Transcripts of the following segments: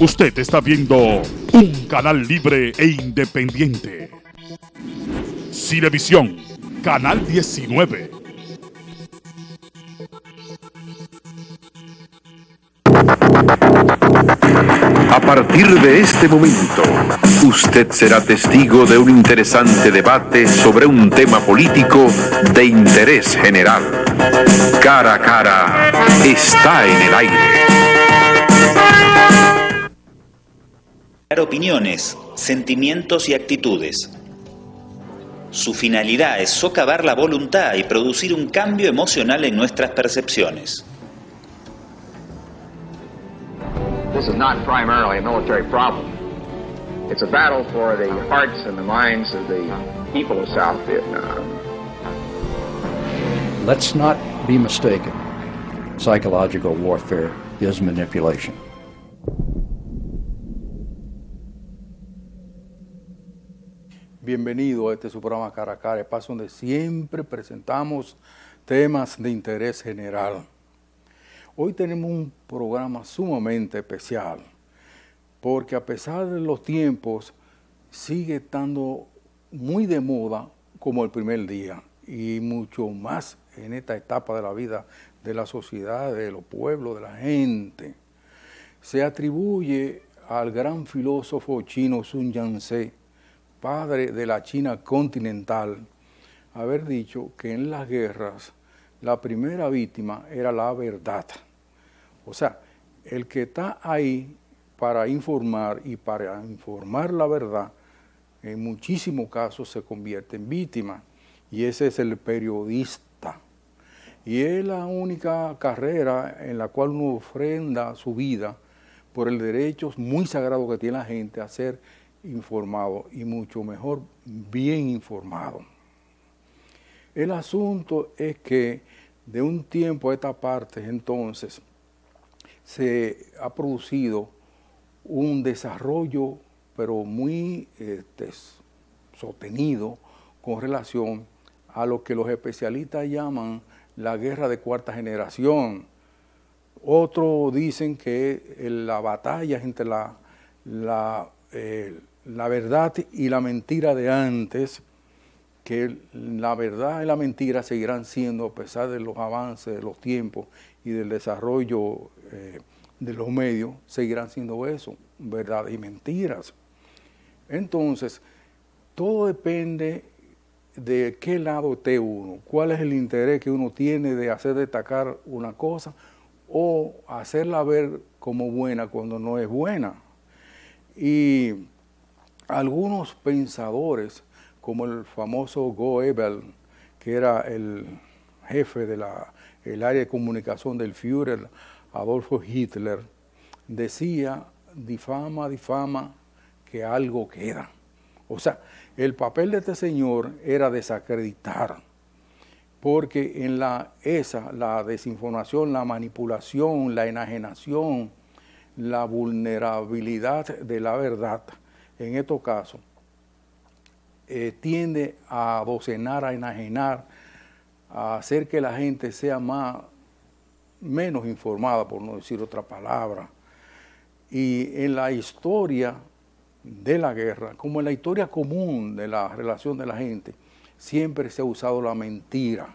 Usted está viendo un canal libre e independiente. Cinevisión, Canal 19. A partir de este momento, usted será testigo de un interesante debate sobre un tema político de interés general. Cara a cara está en el aire. Opiniones, sentimientos y actitudes. Su finalidad es socavar la voluntad y producir un cambio emocional en nuestras percepciones. This is not primarily a military problem. It's a battle for the hearts and the minds of the people of South Vietnam. Let's not be mistaken. Psychological warfare is manipulation. Bienvenido a este su programa Cara a Cara, espacio donde siempre presentamos temas de interés general. Hoy tenemos un programa sumamente especial, porque a pesar de los tiempos, sigue estando muy de moda como el primer día, y mucho más en esta etapa de la vida de la sociedad, de los pueblos, de la gente. Se atribuye al gran filósofo chino Sun Yat-sen, padre de la China continental, haber dicho que en las guerras la primera víctima era la verdad. O sea, el que está ahí para informar y para informar la verdad, en muchísimos casos se convierte en víctima, y ese es el periodista. Y es la única carrera en la cual uno ofrenda su vida por el derecho muy sagrado que tiene la gente a ser informado, y mucho mejor bien informado. El asunto es que de un tiempo a esta parte entonces se ha producido un desarrollo pero muy sostenido con relación a lo que los especialistas llaman la guerra de cuarta generación. Otros dicen que la batalla entre la verdad y la mentira de antes, que la verdad y la mentira seguirán siendo, a pesar de los avances de los tiempos y del desarrollo de los medios, seguirán siendo eso, verdad y mentiras. Entonces, todo depende de qué lado esté uno, cuál es el interés que uno tiene de hacer destacar una cosa o hacerla ver como buena cuando no es buena. Y algunos pensadores, como el famoso Goebbels, que era el jefe del área de comunicación del Führer, Adolfo Hitler, decía: difama, que algo queda. O sea, el papel de este señor era desacreditar, porque en la desinformación, la manipulación, la enajenación, la vulnerabilidad de la verdad, en estos casos, tiende a docenar, a enajenar, a hacer que la gente sea menos informada, por no decir otra palabra. Y en la historia de la guerra, como en la historia común de la relación de la gente, siempre se ha usado la mentira.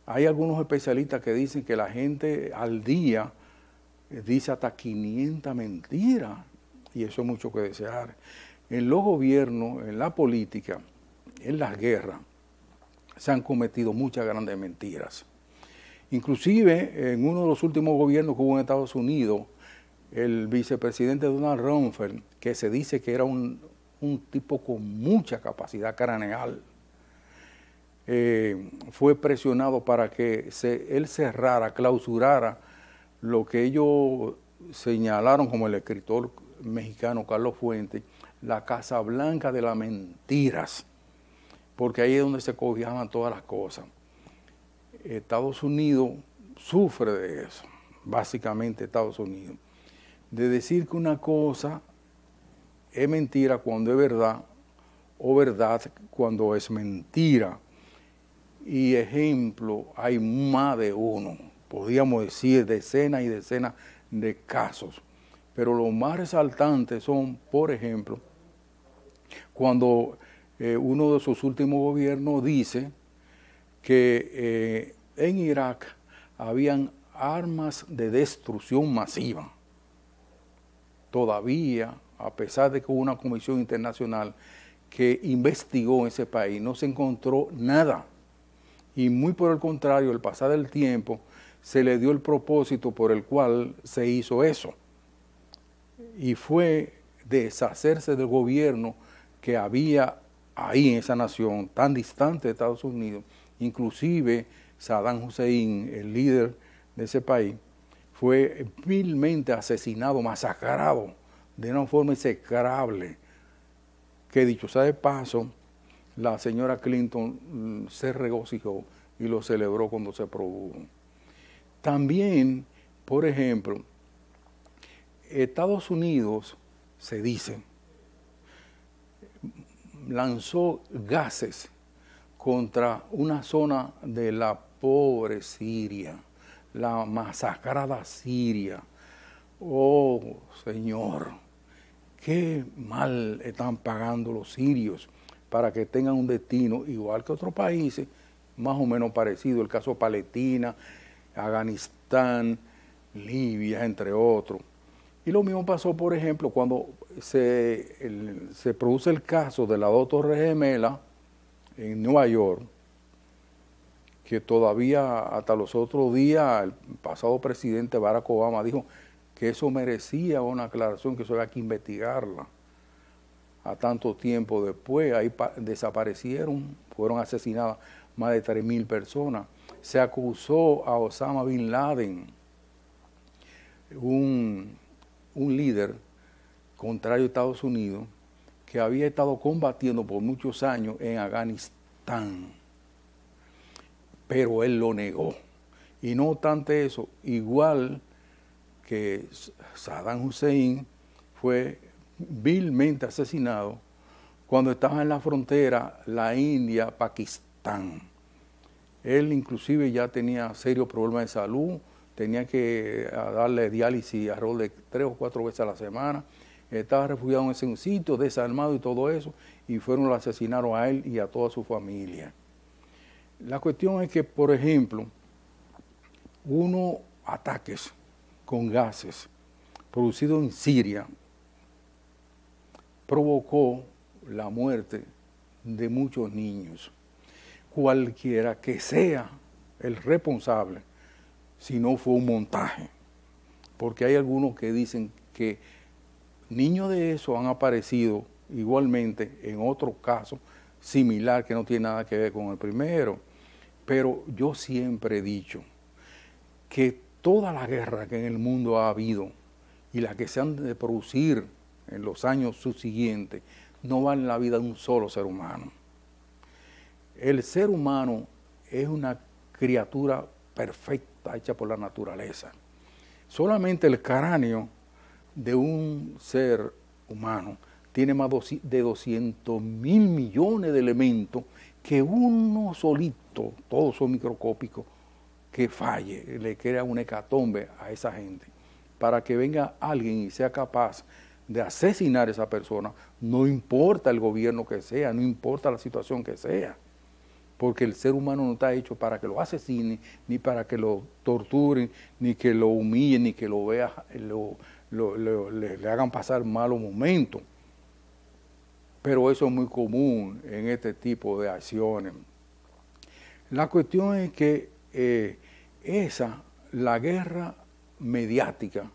Hay algunos especialistas que dicen que la gente al día dice hasta 500 mentiras, y eso es mucho que desear. En los gobiernos, en la política, en las guerras, se han cometido muchas grandes mentiras. Inclusive, en uno de los últimos gobiernos que hubo en Estados Unidos, el vicepresidente Donald Rumsfeld, que se dice que era un tipo con mucha capacidad craneal, fue presionado para que él cerrara, clausurara lo que ellos señalaron como el escritor mexicano Carlos Fuentes, la Casa Blanca de las mentiras, porque ahí es donde se cobijaban todas las cosas. Estados Unidos sufre de eso, básicamente Estados Unidos, de decir que una cosa es mentira cuando es verdad, o verdad cuando es mentira. Y ejemplo, hay más de uno, podríamos decir decenas y decenas de casos pero los más resaltantes son, por ejemplo, cuando uno de sus últimos gobiernos dice que en Irak habían armas de destrucción masiva. Todavía, a pesar de que hubo una comisión internacional que investigó ese país, no se encontró nada. Y muy por el contrario, al pasar del tiempo, se le dio el propósito por el cual se hizo eso. Y fue deshacerse del gobierno que había ahí en esa nación tan distante de Estados Unidos. Inclusive Saddam Hussein, el líder de ese país, fue vilmente asesinado, masacrado de una forma execrable, que dicho sea de paso, la señora Clinton se regocijó y lo celebró cuando se produjo. También, por ejemplo, Estados Unidos, se dice, lanzó gases contra una zona de la pobre Siria, la masacrada Siria. Oh, Señor, qué mal están pagando los sirios para que tengan un destino igual que otros países, más o menos parecido, el caso de Palestina, Afganistán, Libia, entre otros. Y lo mismo pasó, por ejemplo, cuando se produce el caso de las dos Torres Gemelas en Nueva York, que todavía hasta los otros días el pasado presidente Barack Obama dijo que eso merecía una aclaración, que eso había que investigarla. A tanto tiempo después, ahí desaparecieron, fueron asesinadas más de 3.000 personas. Se acusó a Osama Bin Laden, un líder contrario a Estados Unidos, que había estado combatiendo por muchos años en Afganistán, pero él lo negó. Y no obstante eso, igual que Saddam Hussein fue vilmente asesinado cuando estaba en la frontera la India-Pakistán. Él inclusive ya tenía serios problemas de salud, tenía que darle diálisis alrededor de 3 o 4 veces a la semana, estaba refugiado en ese sitio, desarmado y todo eso, y lo asesinaron a él y a toda su familia. La cuestión es que, por ejemplo, unos ataques con gases producidos en Siria provocó la muerte de muchos niños. Cualquiera que sea el responsable, si no fue un montaje, porque hay algunos que dicen que niños de eso han aparecido igualmente en otro caso similar que no tiene nada que ver con el primero. Pero yo siempre he dicho que toda la guerra que en el mundo ha habido y la que se han de producir en los años subsiguientes no valen la vida de un solo ser humano. El ser humano es una criatura perfecta hecha por la naturaleza. Solamente el cráneo de un ser humano tiene más de 200.000 millones de elementos que uno solito, todos son microscópicos, que falle, le crea una hecatombe a esa gente. Para que venga alguien y sea capaz de asesinar a esa persona, no importa el gobierno que sea, no importa la situación que sea, porque el ser humano no está hecho para que lo asesinen, ni para que lo torturen, ni que lo humillen, ni que lo vean, le hagan pasar malos momentos. Pero eso es muy común en este tipo de acciones. La cuestión es que la guerra mediática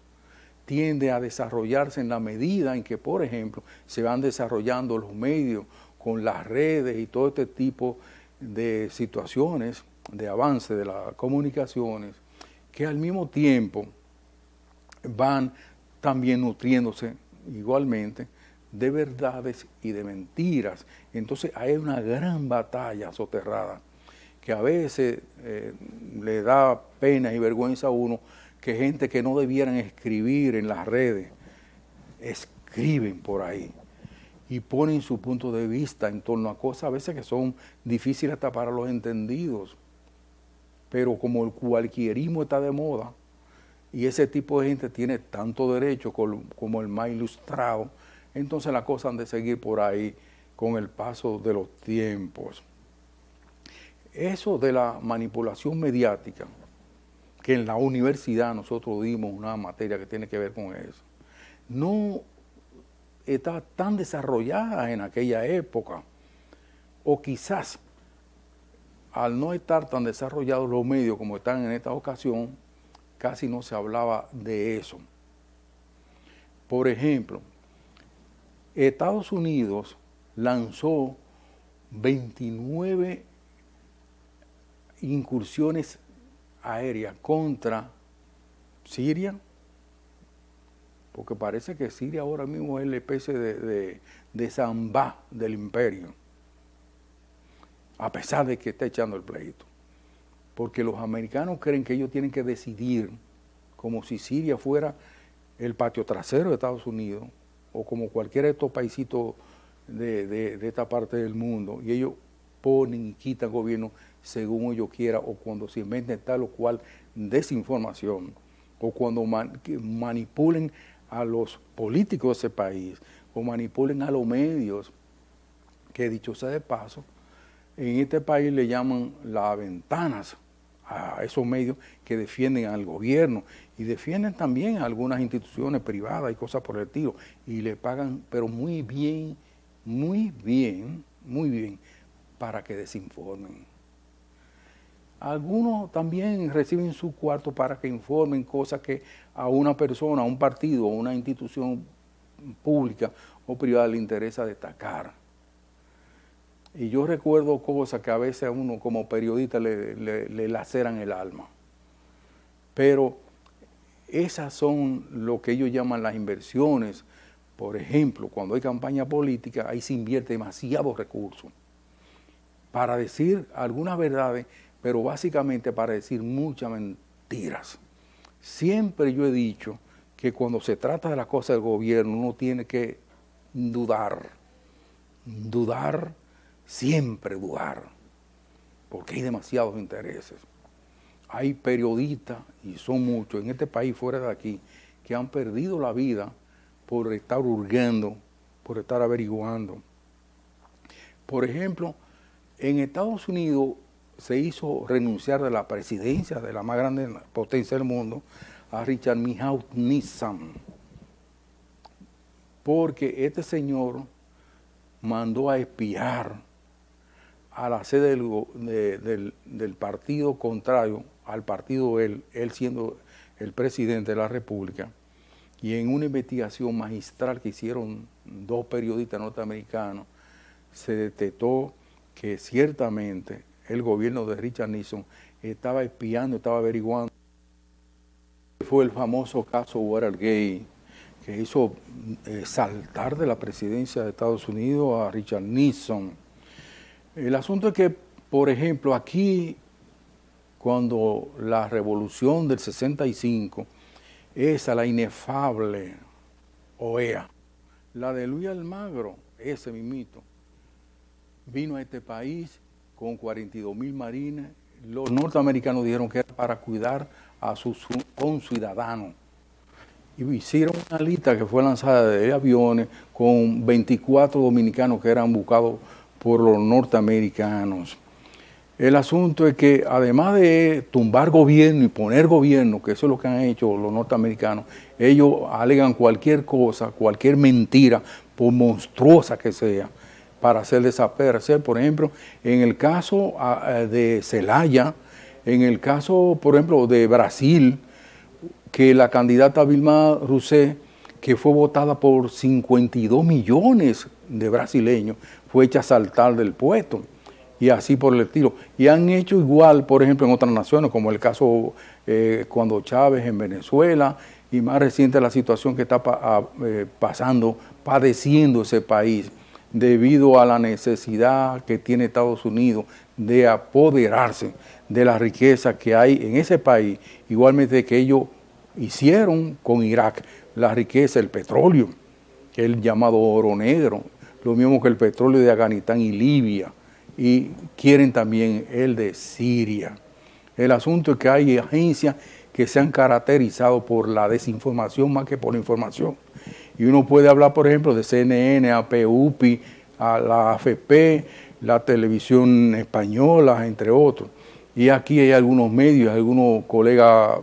tiende a desarrollarse en la medida en que, por ejemplo, se van desarrollando los medios con las redes y todo este tipo de situaciones de avance de las comunicaciones, que al mismo tiempo van también nutriéndose igualmente de verdades y de mentiras. Entonces hay una gran batalla soterrada que a veces le da pena y vergüenza a uno que gente que no debieran escribir en las redes, escriben por ahí y ponen su punto de vista en torno a cosas a veces que son difíciles hasta para los entendidos. Pero como el cualquierismo está de moda, y ese tipo de gente tiene tanto derecho como el más ilustrado, entonces las cosas han de seguir por ahí con el paso de los tiempos. Eso de la manipulación mediática, que en la universidad nosotros dimos una materia que tiene que ver con eso, no estaba tan desarrollada en aquella época, o quizás al no estar tan desarrollados los medios como están en esta ocasión, casi no se hablaba de eso. Por ejemplo, Estados Unidos lanzó 29 incursiones aéreas contra Siria, porque parece que Siria ahora mismo es la especie de Zambá del imperio, a pesar de que está echando el pleito. Porque los americanos creen que ellos tienen que decidir, como si Siria fuera el patio trasero de Estados Unidos, o como cualquiera de estos paisitos de esta parte del mundo, y ellos ponen y quitan gobierno según ellos quieran, o cuando se inventen tal o cual desinformación, o cuando manipulen a los políticos de ese país, o manipulen a los medios, que dicho sea de paso, en este país le llaman las ventanas a esos medios que defienden al gobierno y defienden también a algunas instituciones privadas y cosas por el estilo, y le pagan, pero muy bien, para que desinformen. Algunos también reciben su cuarto para que informen cosas que a una persona, a un partido, a una institución pública o privada le interesa destacar. Y yo recuerdo cosas que a veces a uno como periodista le laceran el alma. Pero esas son lo que ellos llaman las inversiones. Por ejemplo, cuando hay campaña política, ahí se invierte demasiados recursos para decir algunas verdades, pero básicamente para decir muchas mentiras. Siempre yo he dicho que cuando se trata de las cosas del gobierno, uno tiene que dudar, siempre dudar, porque hay demasiados intereses. Hay periodistas, y son muchos en este país, fuera de aquí, que han perdido la vida por estar hurgando, por estar averiguando. Por ejemplo, en Estados Unidos se hizo renunciar de la presidencia de la más grande potencia del mundo a Richard Nixon, porque este señor mandó a espiar a la sede del partido contrario al partido él siendo el presidente de la República, y en una investigación magistral que hicieron dos periodistas norteamericanos, se detectó que ciertamente el gobierno de Richard Nixon estaba espiando, estaba averiguando. Fue el famoso caso Watergate, que hizo saltar de la presidencia de Estados Unidos a Richard Nixon. El asunto es que, por ejemplo, aquí, cuando la revolución del 65, esa, la inefable OEA, la de Luis Almagro, ese mismito, vino a este país con 42,000 marines. Los norteamericanos dijeron que era para cuidar a sus conciudadanos. Y hicieron una lista que fue lanzada de aviones con 24 dominicanos que eran buscados por los norteamericanos. El asunto es que además de tumbar gobierno y poner gobierno, que eso es lo que han hecho los norteamericanos, ellos alegan cualquier cosa, cualquier mentira, por monstruosa que sea, para hacer desaparecer. Por ejemplo, en el caso de Zelaya, en el caso, por ejemplo, de Brasil, que la candidata Dilma Rousseff, que fue votada por 52 millones de brasileños, fue hecha saltar del puesto, y así por el estilo. Y han hecho igual, por ejemplo, en otras naciones, como el caso cuando Chávez en Venezuela, y más reciente la situación que está padeciendo ese país, debido a la necesidad que tiene Estados Unidos de apoderarse de la riqueza que hay en ese país, igualmente que ellos hicieron con Irak, la riqueza, el petróleo, que es el llamado oro negro, lo mismo que el petróleo de Afganistán y Libia, y quieren también el de Siria. El asunto es que hay agencias que se han caracterizado por la desinformación más que por la información. Y uno puede hablar, por ejemplo, de CNN, AP, UPI, a la AFP, la televisión española, entre otros. Y aquí hay algunos medios, algunos colegas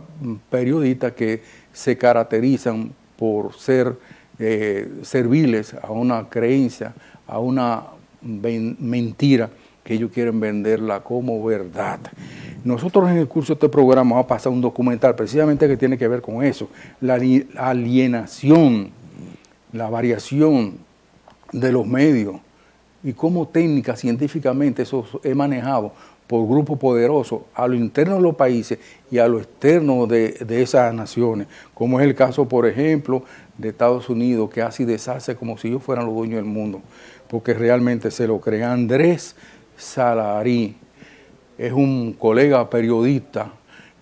periodistas que se caracterizan por ser serviles a una creencia, a una mentira que ellos quieren venderla como verdad. Nosotros en el curso de este programa vamos a pasar un documental precisamente que tiene que ver con eso, la alienación, la variación de los medios y cómo técnica, científicamente, eso es manejado por grupos poderosos a lo interno de los países y a lo externo de esas naciones, como es el caso, por ejemplo, de Estados Unidos, que hace y deshace como si ellos fueran los dueños del mundo, porque realmente se lo creen. Andrés Salarí es un colega periodista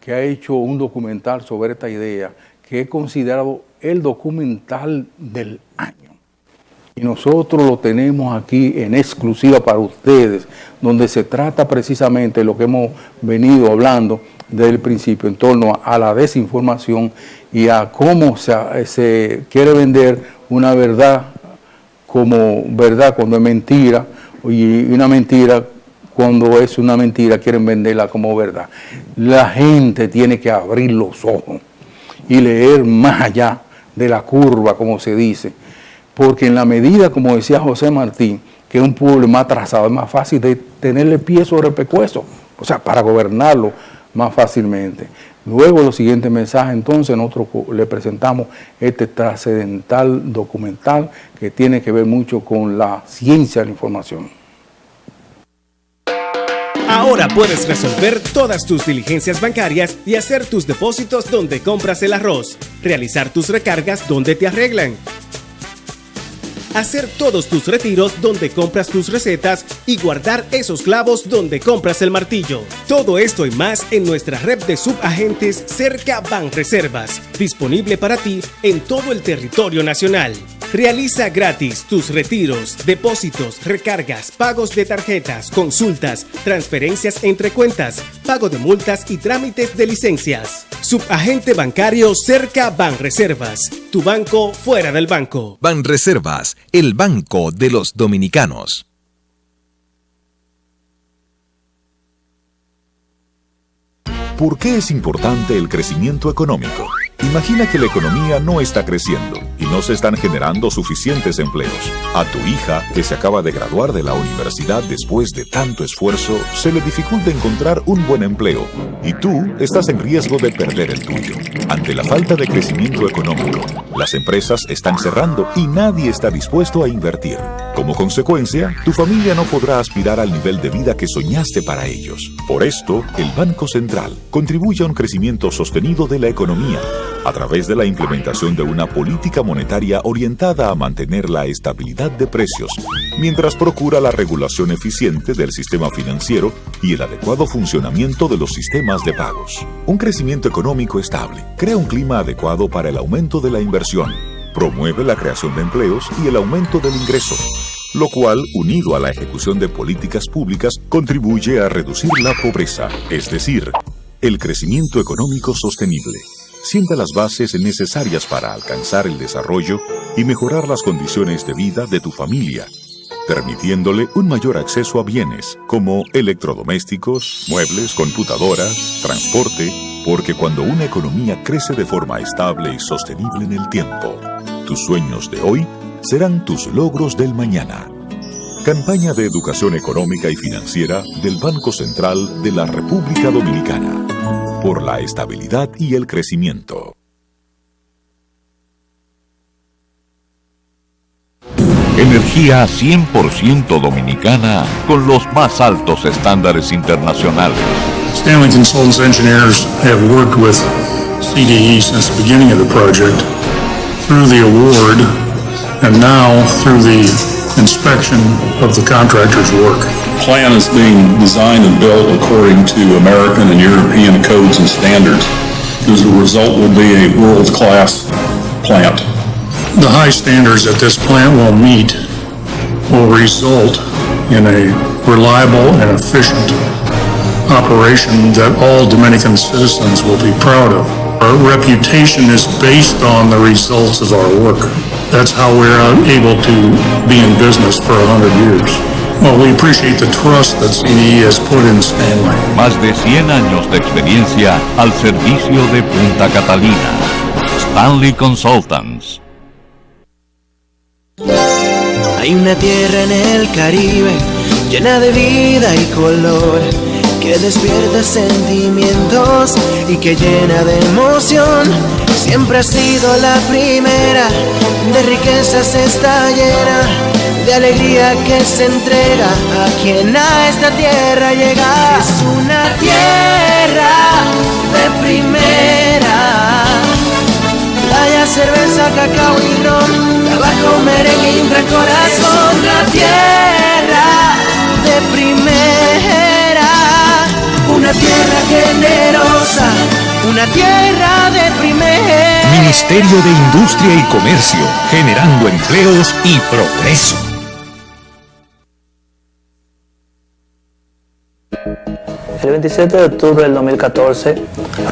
que ha hecho un documental sobre esta idea, que es considerado el documental del año. Y nosotros lo tenemos aquí en exclusiva para ustedes, donde se trata precisamente de lo que hemos venido hablando desde el principio, en torno a la desinformación y a cómo se quiere vender una verdad como verdad cuando es mentira, y una mentira cuando es una mentira quieren venderla como verdad. La gente tiene que abrir los ojos y leer más allá de la curva, como se dice, porque en la medida, como decía José Martí, que es un pueblo más atrasado, es más fácil de tenerle pie sobre pescuezo, o sea, para gobernarlo más fácilmente. Luego, los siguientes mensajes, entonces, nosotros le presentamos este trascendental documental que tiene que ver mucho con la ciencia de la información. Ahora puedes resolver todas tus diligencias bancarias y hacer tus depósitos donde compras el arroz, realizar tus recargas donde te arreglan, hacer todos tus retiros donde compras tus recetas y guardar esos clavos donde compras el martillo. Todo esto y más en nuestra red de subagentes Cerca Banreservas, disponible para ti en todo el territorio nacional. Realiza gratis tus retiros, depósitos, recargas, pagos de tarjetas, consultas, transferencias entre cuentas, pago de multas y trámites de licencias. Subagente bancario Cerca Banreservas, tu banco fuera del banco. Banreservas, el banco de los dominicanos. ¿Por qué es importante el crecimiento económico? Imagina que la economía no está creciendo y no se están generando suficientes empleos. A tu hija, que se acaba de graduar de la universidad después de tanto esfuerzo, se le dificulta encontrar un buen empleo y tú estás en riesgo de perder el tuyo. Ante la falta de crecimiento económico, las empresas están cerrando y nadie está dispuesto a invertir. Como consecuencia, tu familia no podrá aspirar al nivel de vida que soñaste para ellos. Por esto, el Banco Central contribuye a un crecimiento sostenido de la economía a través de la implementación de una política monetaria orientada a mantener la estabilidad de precios, mientras procura la regulación eficiente del sistema financiero y el adecuado funcionamiento de los sistemas de pagos. Un crecimiento económico estable crea un clima adecuado para el aumento de la inversión, promueve la creación de empleos y el aumento del ingreso, lo cual, unido a la ejecución de políticas públicas, contribuye a reducir la pobreza, es decir, el crecimiento económico sostenible. Sienta las bases necesarias para alcanzar el desarrollo y mejorar las condiciones de vida de tu familia, permitiéndole un mayor acceso a bienes como electrodomésticos, muebles, computadoras, transporte, porque cuando una economía crece de forma estable y sostenible en el tiempo, tus sueños de hoy serán tus logros del mañana. Campaña de Educación Económica y Financiera del Banco Central de la República Dominicana. Por la estabilidad y el crecimiento. Energía 100% dominicana con los más altos estándares internacionales. Stanley Consultants Engineers have worked with CDE since the beginning of the project, through the award, and now through the inspection of the contractor's work. The plan is being designed and built according to American and European codes and standards. As a result, will be a world-class plant. The high standards that this plant will meet will result in a reliable and efficient operation that all Dominican citizens will be proud of. Our reputation is based on the results of our work. That's how we're able to be in business for 100 years. Well, we appreciate the trust that CDE has put in Stanley. Más de 100 años de experiencia al servicio de Punta Catalina. Stanley Consultants. Hay una tierra en el Caribe llena de vida y color, que despierta sentimientos y que llena de emoción. Siempre ha sido la primera, de riquezas está llena, de alegría que se entrega a quien a esta tierra llega. Es una tierra de primera, playa, cerveza, cacao y ron, tabaco, merengue y un gran corazón. Una tierra de primera, una tierra generosa, una tierra de primera. Ministerio de Industria y Comercio, generando empleos y progreso. El 27 de octubre del 2014,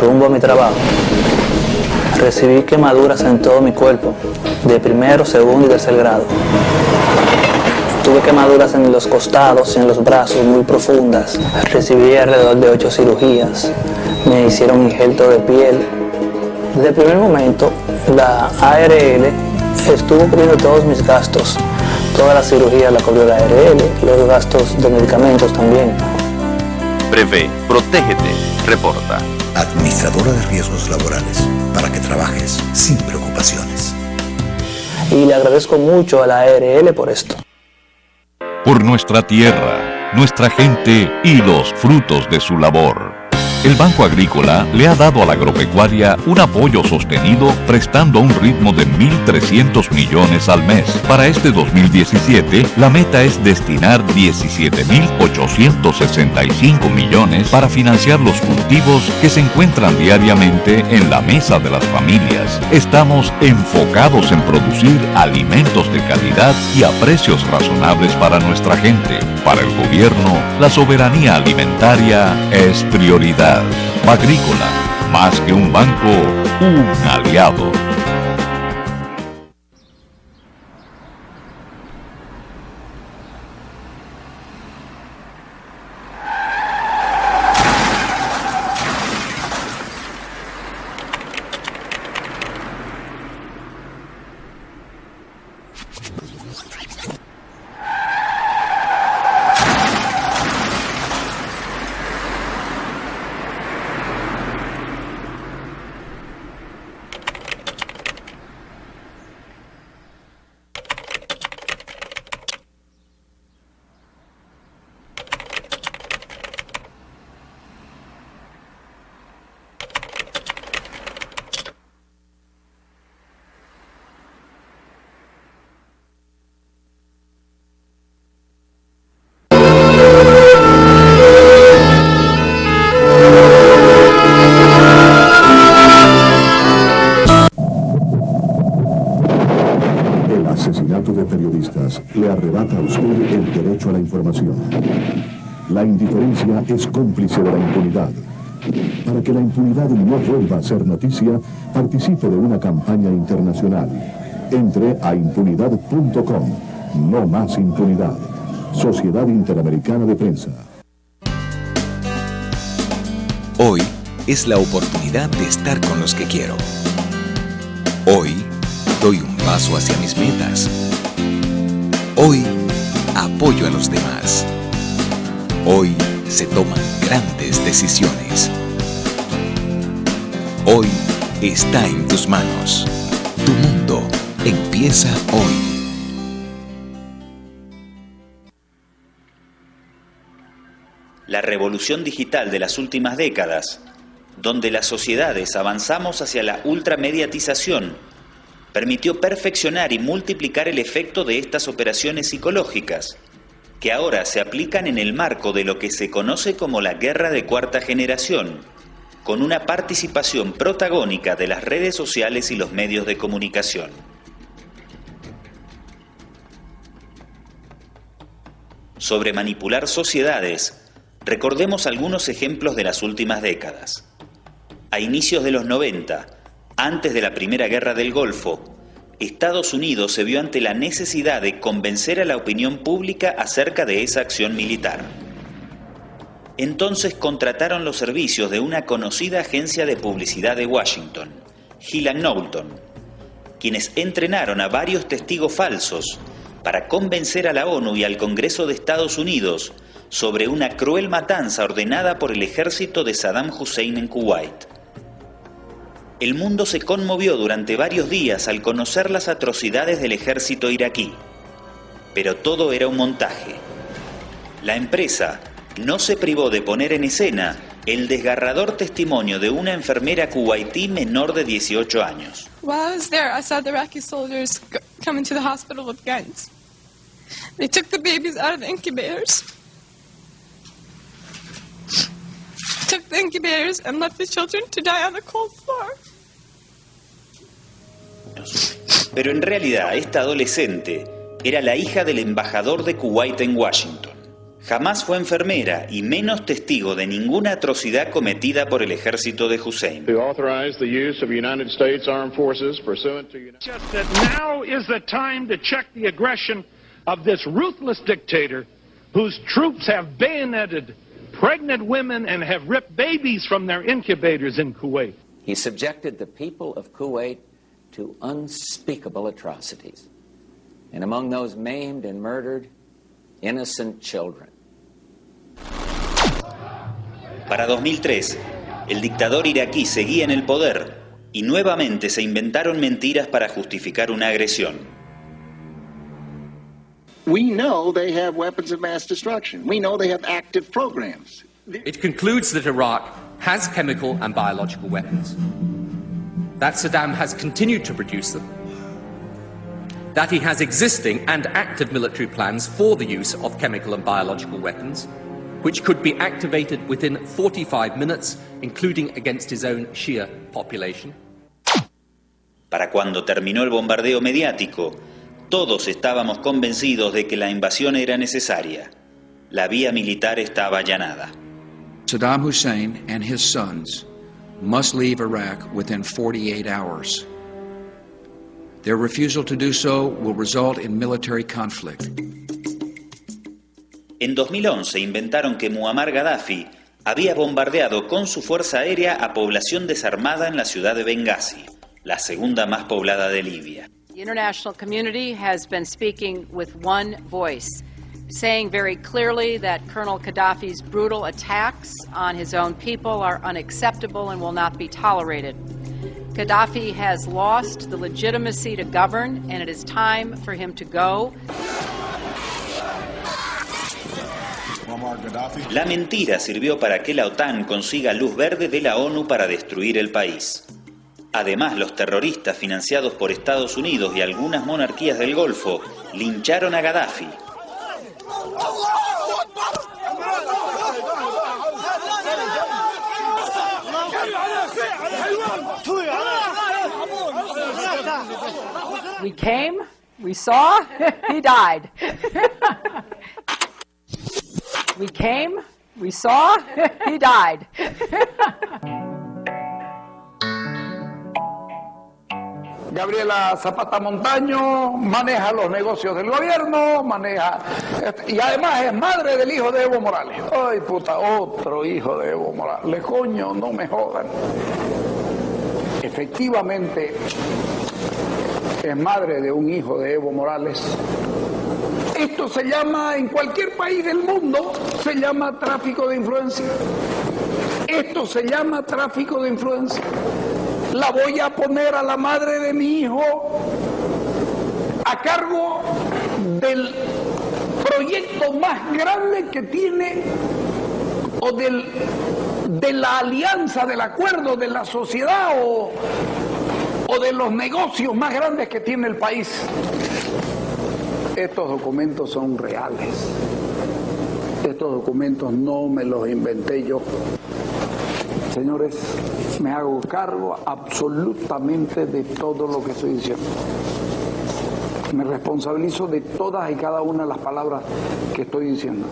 rumbo a mi trabajo, recibí quemaduras en todo mi cuerpo, de primero, segundo y tercer grado. Tuve quemaduras en los costados y en los brazos muy profundas. Recibí alrededor de 8 cirugías. Me hicieron injerto de piel. Desde el primer momento, la ARL estuvo cubriendo todos mis gastos. Toda la cirugía la cubrió la ARL, los gastos de medicamentos también. Prevé, protégete, reporta. Administradora de riesgos laborales, para que trabajes sin preocupaciones. Y le agradezco mucho a la ARL por esto. Por nuestra tierra, nuestra gente y los frutos de su labor. El Banco Agrícola le ha dado a la agropecuaria un apoyo sostenido prestando a un ritmo de 1.300 millones al mes. Para este 2017, la meta es destinar 17.865 millones para financiar los cultivos que se encuentran diariamente en la mesa de las familias. Estamos enfocados en producir alimentos de calidad y a precios razonables para nuestra gente. Para el gobierno, la soberanía alimentaria es prioridad. Agrícola, más que un banco, un aliado. Le arrebata a usted el derecho a la información. La indiferencia es cómplice de la impunidad. Para que la impunidad no vuelva a ser noticia, participe de una campaña internacional. Entre a impunidad.com. No más impunidad. Sociedad Interamericana de Prensa. Hoy es la oportunidad de estar con los que quiero. Hoy doy un paso hacia mis metas. Hoy apoyo a los demás. Hoy se toman grandes decisiones. Hoy está en tus manos. Tu mundo empieza hoy. La revolución digital de las últimas décadas, donde las sociedades avanzamos hacia la ultramediatización, permitió perfeccionar y multiplicar el efecto de estas operaciones psicológicas, que ahora se aplican en el marco de lo que se conoce como la guerra de cuarta generación, con una participación protagónica de las redes sociales y los medios de comunicación. Sobre manipular sociedades, recordemos algunos ejemplos de las últimas décadas. A inicios de los 90, antes de la Primera Guerra del Golfo, Estados Unidos se vio ante la necesidad de convencer a la opinión pública acerca de esa acción militar. Entonces contrataron los servicios de una conocida agencia de publicidad de Washington, Hill & Knowlton, quienes entrenaron a varios testigos falsos para convencer a la ONU y al Congreso de Estados Unidos sobre una cruel matanza ordenada por el ejército de Saddam Hussein en Kuwait. El mundo se conmovió durante varios días al conocer las atrocidades del ejército iraquí, pero todo era un montaje. La empresa no se privó de poner en escena el desgarrador testimonio de una enfermera kuwaití menor de 18 años. While I was there, I saw the Iraqi soldiers coming to the hospital with guns. They took the babies out of the incubators. Took the incubators and left the children to die on the cold floor. Pero en realidad esta adolescente era la hija del embajador de Kuwait en Washington. Jamás fue enfermera y menos testigo de ninguna atrocidad cometida por el ejército de Hussein. Just that now is the time to check the aggression of this ruthless dictator whose troops have bayoneted pregnant women and have ripped babies from their incubators in Kuwait. He subjected the people of Kuwait to unspeakable atrocities, and among those maimed and murdered, innocent children. Para 2003, el dictador iraquí seguía en el poder y nuevamente se inventaron mentiras para justificar una agresión. We know they have weapons of mass destruction. We know they have active programs. It concludes that Iraq has chemical and biological weapons, that Saddam has continued to produce them, that he has existing and active military plans for the use of chemical and biological weapons, which could be activated within 45 minutes, including against his own Shia population. Para cuando terminó el bombardeo mediático, todos estábamos convencidos de que la invasión era necesaria. La vía militar estaba allanada. Saddam Hussein and his sons must leave Iraq within 48 hours. Their refusal to do so will result in military conflict. En 2011 inventaron que Muammar Gaddafi había bombardeado con su fuerza aérea a población desarmada en la ciudad de Benghazi, la segunda más poblada de Libia. The international community has been speaking with one voice, saying very clearly that Colonel Gaddafi's brutal attacks on his own people are unacceptable and will not be tolerated. Gaddafi has lost the legitimacy to govern, and it is time for him to go. La mentira sirvió para que la OTAN consiga luz verde de la ONU para destruir el país. Además, los terroristas financiados por Estados Unidos y algunas monarquías del Golfo lincharon a Gaddafi. We came, we saw, he died. We came, we saw, he died. Gabriela Zapata Montaño maneja los negocios del gobierno, y además es madre del hijo de Evo Morales. Ay, puta, otro hijo de Evo Morales. Coño, no me jodan. Efectivamente, es madre de un hijo de Evo Morales. Esto se llama, en cualquier país del mundo, se llama tráfico de influencia. Esto se llama tráfico de influencia. La voy a poner a la madre de mi hijo a cargo del proyecto más grande que tiene, o de la alianza, del acuerdo, de la sociedad o de los negocios más grandes que tiene el país. Estos documentos son reales. Estos documentos no me los inventé yo. Señores, me hago cargo absolutamente de todo lo que estoy diciendo. Me responsabilizo de todas y cada una de las palabras que estoy diciendo.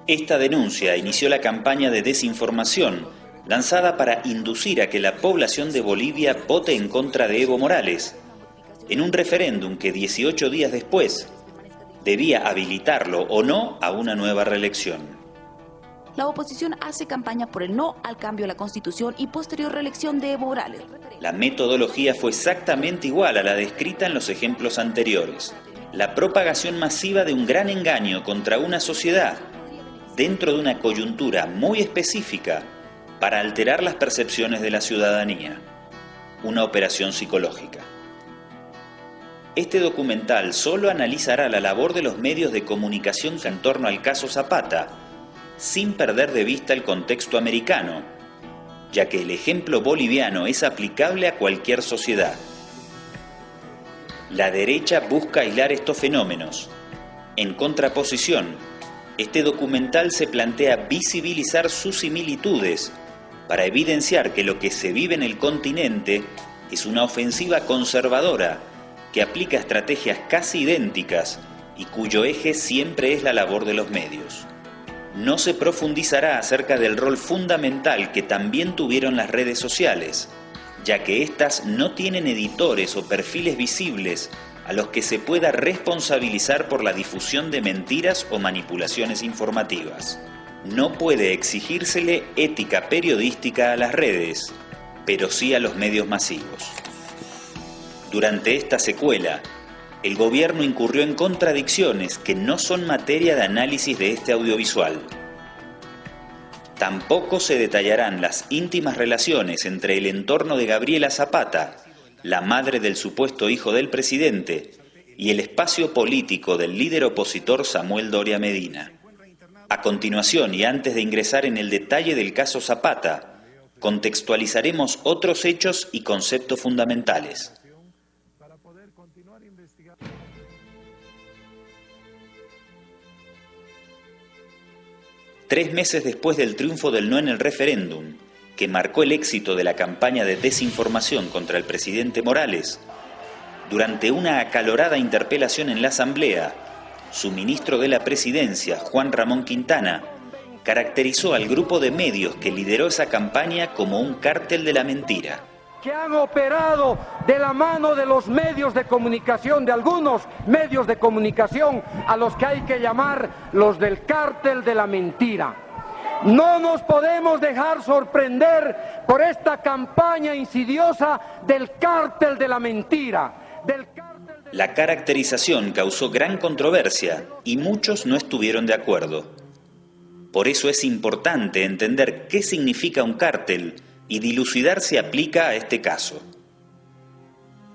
Esta denuncia inició la campaña de desinformación lanzada para inducir a que la población de Bolivia vote en contra de Evo Morales, en un referéndum que 18 días después debía habilitarlo o no a una nueva reelección. La oposición hace campaña por el no al cambio a la Constitución y posterior reelección de Evo Morales. La metodología fue exactamente igual a la descrita en los ejemplos anteriores. La propagación masiva de un gran engaño contra una sociedad dentro de una coyuntura muy específica para alterar las percepciones de la ciudadanía. Una operación psicológica. Este documental solo analizará la labor de los medios de comunicación en torno al caso Zapata, sin perder de vista el contexto americano, ya que el ejemplo boliviano es aplicable a cualquier sociedad. La derecha busca aislar estos fenómenos. En contraposición, este documental se plantea visibilizar sus similitudes para evidenciar que lo que se vive en el continente es una ofensiva conservadora que aplica estrategias casi idénticas y cuyo eje siempre es la labor de los medios. No se profundizará acerca del rol fundamental que también tuvieron las redes sociales, ya que éstas no tienen editores o perfiles visibles a los que se pueda responsabilizar por la difusión de mentiras o manipulaciones informativas. No puede exigírsele ética periodística a las redes, pero sí a los medios masivos. Durante esta secuela, el gobierno incurrió en contradicciones que no son materia de análisis de este audiovisual. Tampoco se detallarán las íntimas relaciones entre el entorno de Gabriela Zapata, la madre del supuesto hijo del presidente, y el espacio político del líder opositor Samuel Doria Medina. A continuación, y antes de ingresar en el detalle del caso Zapata, contextualizaremos otros hechos y conceptos fundamentales. 3 meses después del triunfo del no en el referéndum, que marcó el éxito de la campaña de desinformación contra el presidente Morales, durante una acalorada interpelación en la Asamblea, su ministro de la Presidencia, Juan Ramón Quintana, caracterizó al grupo de medios que lideró esa campaña como un cártel de la mentira. Que han operado de la mano de los medios de comunicación, de algunos medios de comunicación a los que hay que llamar los del cártel de la mentira. No nos podemos dejar sorprender por esta campaña insidiosa del cártel de la mentira. La caracterización causó gran controversia y muchos no estuvieron de acuerdo. Por eso es importante entender qué significa un cártel y dilucidar si aplica a este caso.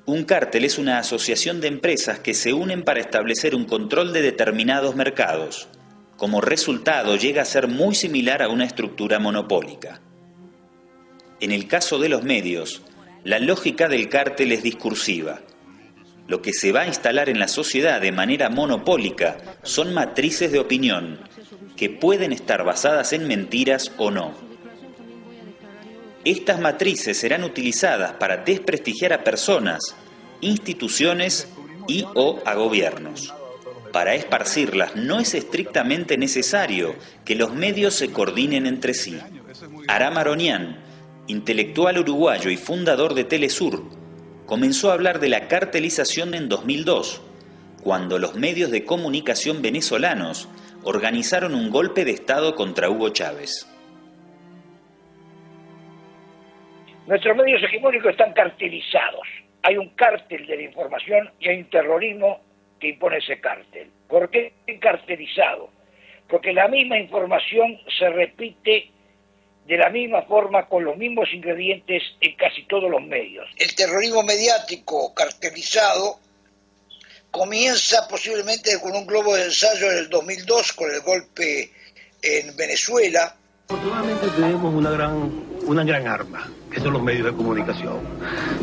Un cártel es una asociación de empresas que se unen para establecer un control de determinados mercados. Como resultado, llega a ser muy similar a una estructura monopólica. En el caso de los medios, la lógica del cártel es discursiva. Lo que se va a instalar en la sociedad de manera monopólica son matrices de opinión, que pueden estar basadas en mentiras o no. Estas matrices serán utilizadas para desprestigiar a personas, instituciones y o a gobiernos. Para esparcirlas no es estrictamente necesario que los medios se coordinen entre sí. Aram Aronian, intelectual uruguayo y fundador de Telesur, comenzó a hablar de la cartelización en 2002, cuando los medios de comunicación venezolanos organizaron un golpe de Estado contra Hugo Chávez. Nuestros medios hegemónicos están cartelizados. Hay un cártel de la información y hay un terrorismo que impone ese cártel. ¿Por qué cartelizado? Porque la misma información se repite de la misma forma, con los mismos ingredientes en casi todos los medios. El terrorismo mediático cartelizado comienza posiblemente con un globo de ensayo en el 2002 con el golpe en Venezuela. Afortunadamente tenemos una gran arma, que son los medios de comunicación.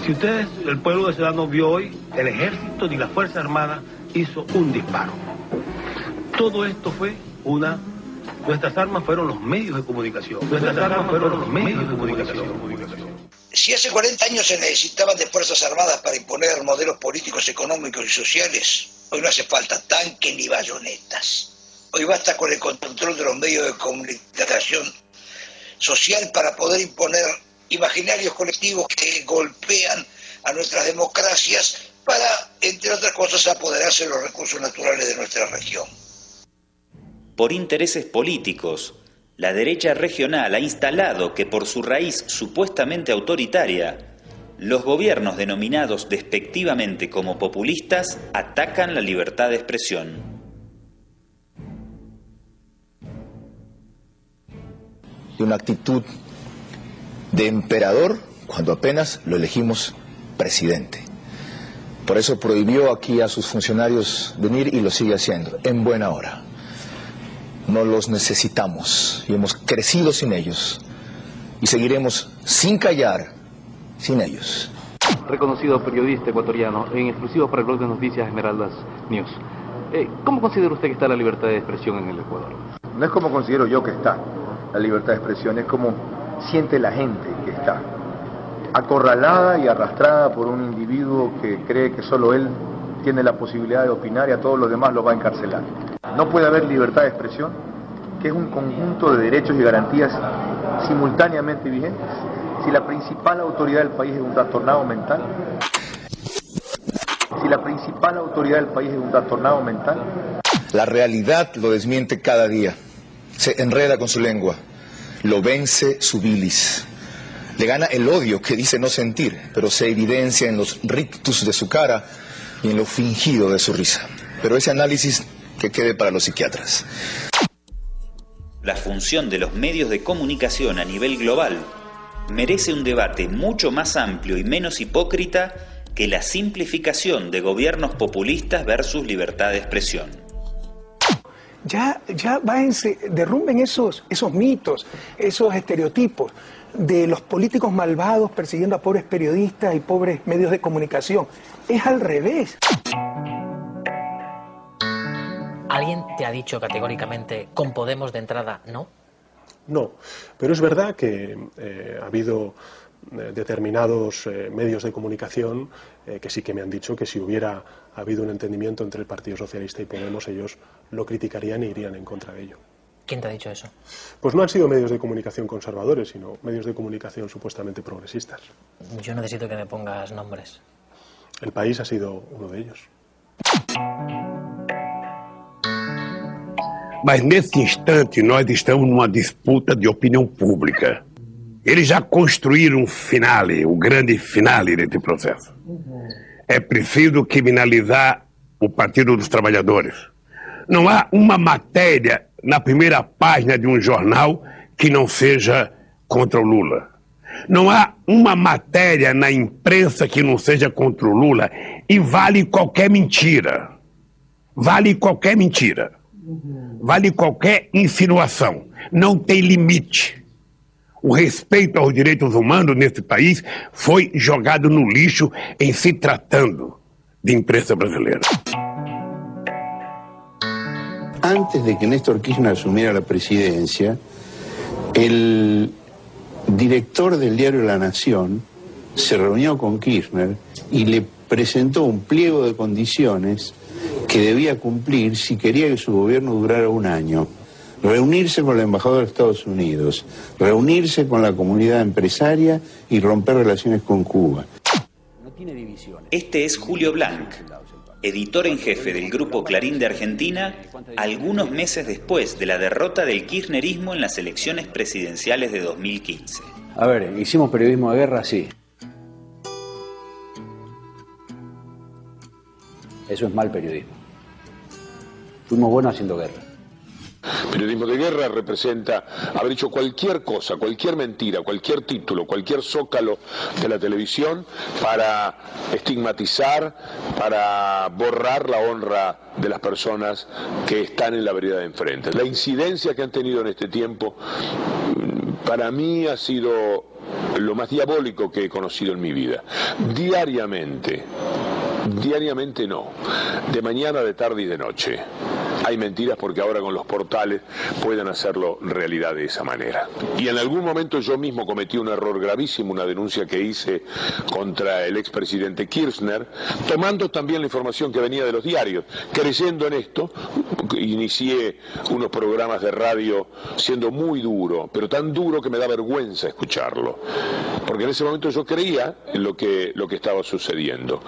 Si ustedes, el pueblo venezolano vio hoy, el ejército ni la Fuerza Armada hizo un disparo. Todo esto fue nuestras armas fueron los medios de comunicación. Si hace 40 años se necesitaban de Fuerzas Armadas para imponer modelos políticos, económicos y sociales, hoy no hace falta tanques ni bayonetas. Hoy basta con el control de los medios de comunicación social para poder imponer imaginarios colectivos que golpean a nuestras democracias para, entre otras cosas, apoderarse de los recursos naturales de nuestra región. Por intereses políticos, la derecha regional ha instalado que por su raíz supuestamente autoritaria, los gobiernos denominados despectivamente como populistas atacan la libertad de expresión. Y una actitud de emperador cuando apenas lo elegimos presidente. Por eso prohibió aquí a sus funcionarios venir y lo sigue haciendo, en buena hora. No los necesitamos y hemos crecido sin ellos y seguiremos sin callar sin ellos. Reconocido periodista ecuatoriano, en exclusivo para el blog de noticias Esmeraldas News. ¿Cómo considera usted que está la libertad de expresión en el Ecuador? No es como considero yo que está la libertad de expresión, es como siente la gente que está. Acorralada y arrastrada por un individuo que cree que solo él tiene la posibilidad de opinar y a todos los demás lo va a encarcelar. No puede haber libertad de expresión, que es un conjunto de derechos y garantías simultáneamente vigentes, si la principal autoridad del país es un trastornado mental. Si la principal autoridad del país es un trastornado mental. La realidad lo desmiente cada día. Se enreda con su lengua, lo vence su bilis. Le gana el odio que dice no sentir, pero se evidencia en los rictus de su cara y en lo fingido de su risa. Pero ese análisis que quede para los psiquiatras. La función de los medios de comunicación a nivel global merece un debate mucho más amplio y menos hipócrita que la simplificación de gobiernos populistas versus libertad de expresión. Ya váyanse, derrumben esos mitos, esos estereotipos de los políticos malvados persiguiendo a pobres periodistas y pobres medios de comunicación. Es al revés. ¿Alguien te ha dicho categóricamente con Podemos de entrada no? No, pero es verdad que ha habido determinados medios de comunicación que sí que me han dicho que si hubiera habido un entendimiento entre el Partido Socialista y Podemos, ellos lo criticarían e irían en contra de ello. ¿Quién te ha dicho eso? Pues no han sido medios de comunicación conservadores, sino medios de comunicación supuestamente progresistas. Yo necesito que me pongas nombres. El País ha sido uno de ellos. Mas nesse instante nós estamos numa disputa de opinião pública. Eles já construíram um finale, o grande finale desse processo. É preciso criminalizar o Partido dos Trabalhadores. Não há uma matéria na primeira página de um jornal que não seja contra o Lula. Não há uma matéria na imprensa que não seja contra o Lula. E vale qualquer mentira. Vale qualquer mentira. Vale qualquer insinuação. Não tem limite. O respeito aos direitos humanos nesse país foi jogado no lixo em se tratando de imprensa brasileira. Antes de que Néstor Kirchner asumiera la presidencia, el director del diario La Nación se reunió con Kirchner y le presentó un pliego de condiciones que debía cumplir si quería que su gobierno durara un año. Reunirse con el embajador de Estados Unidos, reunirse con la comunidad empresaria y romper relaciones con Cuba. Este es Julio Blanc, editor en jefe del grupo Clarín de Argentina, algunos meses después de la derrota del kirchnerismo en las elecciones presidenciales de 2015. A ver, ¿hicimos periodismo de guerra? Sí. Eso es mal periodismo. Fuimos buenos haciendo guerra. Periodismo de guerra representa haber hecho cualquier cosa, cualquier mentira, cualquier título, cualquier zócalo de la televisión para estigmatizar, para borrar la honra de las personas que están en la vereda de enfrente. La incidencia que han tenido en este tiempo para mí ha sido lo más diabólico que he conocido en mi vida. Diariamente no, de mañana, de tarde y de noche. hay mentiras porque ahora con los portales pueden hacerlo realidad de esa manera. Y en algún momento yo mismo cometí un error gravísimo, una denuncia que hice contra el expresidente Kirchner, tomando también la información que venía de los diarios. Creyendo en esto, inicié unos programas de radio siendo muy duro, pero tan duro que me da vergüenza escucharlo, porque en ese momento yo creía en lo que estaba sucediendo.